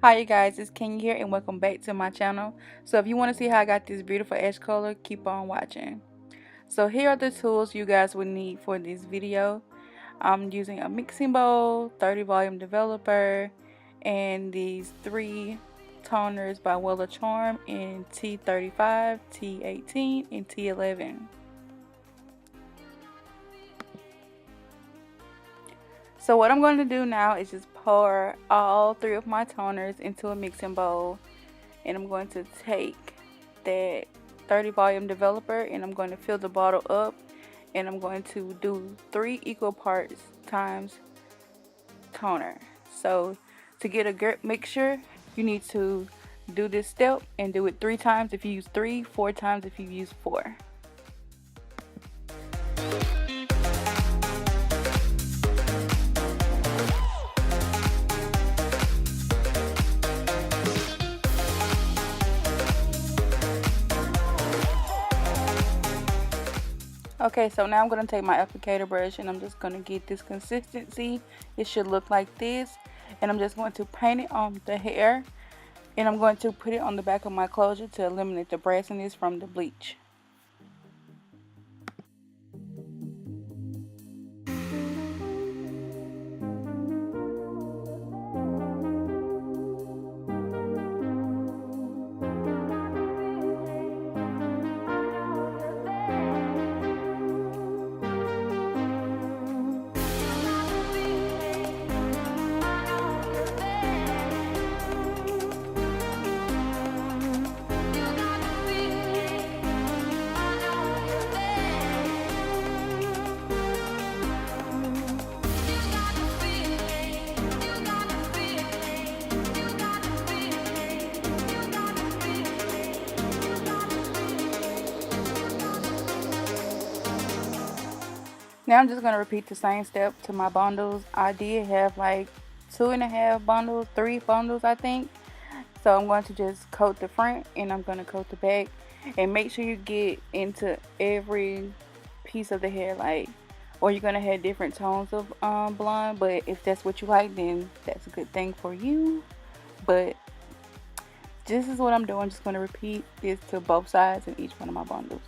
Hi you guys, it's King here and welcome back to my channel. So if you want to see how I got this beautiful ash color, keep on watching. So here are the tools you guys would need for this video. I'm using a mixing bowl, 30 volume developer, and these 3 toners by Wella Toners in T35, T18, and T11. So what I'm going to do now is just pour all 3 of my toners into a mixing bowl. And I'm going to take that 30 volume developer and I'm going to fill the bottle up, and I'm going to do 3 equal parts times toner. So to get a good mixture, you need to do this step and do it 3 times if you use 3, 4 times if you use 4. Okay, so now I'm going to take my applicator brush and I'm just going to get this consistency. It should look like this. And I'm just going to paint it on the hair. And I'm going to put it on the back of my closure to eliminate the brassiness from the bleach. Now I'm just going to repeat the same step to my bundles. I did have like 2.5 bundles, 3 bundles I think. So I'm going to just coat the front and I'm going to coat the back. And make sure you get into every piece of the hair, like, or you're going to have different tones of blonde. But if that's what you like, then that's a good thing for you. But this is what I'm doing. I'm just going to repeat this to both sides in each one of my bundles.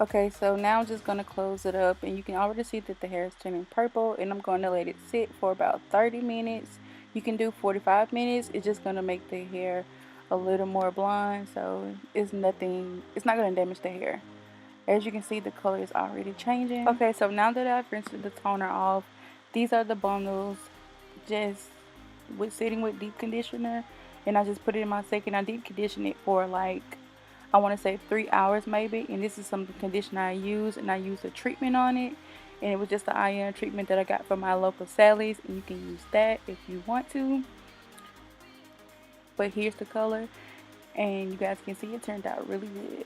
Okay, so now I'm just going to close it up, and you can already see that the hair is turning purple, and I'm going to let it sit for about 30 minutes. You can do 45 minutes. It's just going to make the hair a little more blonde, so it's not going to damage the hair. As you can see, the color is already changing. Okay, so now that I've rinsed the toner off, these are the bundles just sitting with deep conditioner, and I just put it in my sink and I deep condition it for like, I want to say 3 hours maybe. And this is some conditioner I use, and I used a treatment on it, and it was just the iron treatment that I got from my local Sally's, and you can use that if you want to. But here's the color, and you guys can see it turned out really good.